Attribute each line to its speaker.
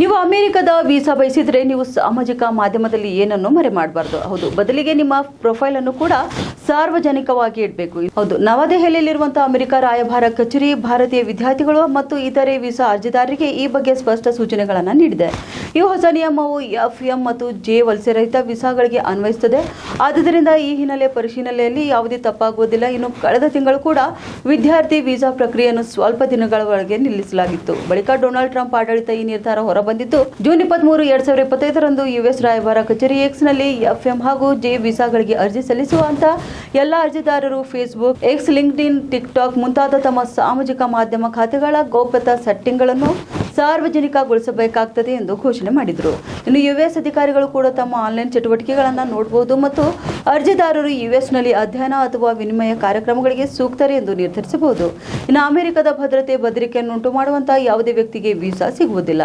Speaker 1: ನೀವು ಅಮೆರಿಕದ ವೀಸಾ ಬಯಸಿದ್ರೆ ನೀವು ಸಾಮಾಜಿಕ ಮಾಧ್ಯಮದಲ್ಲಿ ಏನನ್ನು ಮರೆ ಮಾಡಬಾರ್ದು. ಹೌದು, ಬದಲಿಗೆ ನಿಮ್ಮ ಪ್ರೊಫೈಲ್ ಅನ್ನು ಕೂಡ ಸಾರ್ವಜನಿಕವಾಗಿ ಇಡಬೇಕು. ಹೌದು, ನವದೆಹಲಿಯಲ್ಲಿರುವಂತಹ ಅಮೆರಿಕ ರಾಯಭಾರ ಕಚೇರಿ ಭಾರತೀಯ ವಿದ್ಯಾರ್ಥಿಗಳು ಮತ್ತು ಇತರೆ ವೀಸಾ ಅರ್ಜಿದಾರರಿಗೆ ಈ ಬಗ್ಗೆ ಸ್ಪಷ್ಟ ಸೂಚನೆಗಳನ್ನು ನೀಡಿದೆ. ಈ ಹೊಸ ನಿಯಮವು ಎಫ್ಎಂ ಮತ್ತು ಜೆ ವಲಸೆರಹಿತ ವೀಸಾಗಳಿಗೆ ಅನ್ವಯಿಸುತ್ತದೆ. ಆದ್ದರಿಂದ ಈ ಹಿನ್ನೆಲೆ ಪರಿಶೀಲನೆಯಲ್ಲಿ ಯಾವುದೇ ತಪ್ಪಾಗುವುದಿಲ್ಲ. ಇನ್ನು ಕಳೆದ ತಿಂಗಳು ಕೂಡ ವಿದ್ಯಾರ್ಥಿ ವೀಸಾ ಪ್ರಕ್ರಿಯೆಯನ್ನು ಸ್ವಲ್ಪ ದಿನಗಳವರೆಗೆ ನಿಲ್ಲಿಸಲಾಗಿತ್ತು. ಬಳಿಕ ಡೊನಾಲ್ಡ್ ಟ್ರಂಪ್ ಆಡಳಿತ ಈ ನಿರ್ಧಾರ ಹೊರಬಂದಿದ್ದು, ಜೂನ್ 23, 2025ರಂದು ಯುಎಸ್ ರಾಯಭಾರ ಕಚೇರಿ ಎಕ್ಸ್ನಲ್ಲಿ ಎಫ್ಎಂ ಹಾಗೂ ಜೆ ವೀಸಾಗಳಿಗೆ ಅರ್ಜಿ ಸಲ್ಲಿಸುವಂತ ಎಲ್ಲ ಅರ್ಜಿದಾರರು ಫೇಸ್ಬುಕ್, ಎಕ್ಸ್, ಲಿಂಕ್ಡ್ಇನ್, ಟಿಕ್ಟಾಕ್ ಮುಂತಾದ ತಮ್ಮ ಸಾಮಾಜಿಕ ಮಾಧ್ಯಮ ಖಾತೆಗಳ ಗೌಪ್ಯತಾ ಸೆಟ್ಟಿಂಗ್ಗಳನ್ನು ಸಾರ್ವಜನಿಕಗೊಳಿಸಬೇಕಾಗುತ್ತದೆ ಎಂದು ಘೋಷಣೆ ಮಾಡಿದರು. ಇನ್ನು ಯುಎಸ್ ಅಧಿಕಾರಿಗಳು ಕೂಡ ತಮ್ಮ ಆನ್ಲೈನ್ ಚಟುವಟಿಕೆಗಳನ್ನು ನೋಡಬಹುದು ಮತ್ತು ಅರ್ಜಿದಾರರು ಯುಎಸ್ನಲ್ಲಿ ಅಧ್ಯಯನ ಅಥವಾ ವಿನಿಮಯ ಕಾರ್ಯಕ್ರಮಗಳಿಗೆ ಸೂಕ್ತರೇ ಎಂದು ನಿರ್ಧರಿಸಬಹುದು. ಇನ್ನು ಅಮೆರಿಕದ ಭದ್ರತೆ ಬೆದರಿಕೆಯನ್ನುಂಟು ಮಾಡುವಂತಹ ಯಾವುದೇ ವ್ಯಕ್ತಿಗೆ ವೀಸಾ ಸಿಗುವುದಿಲ್ಲ.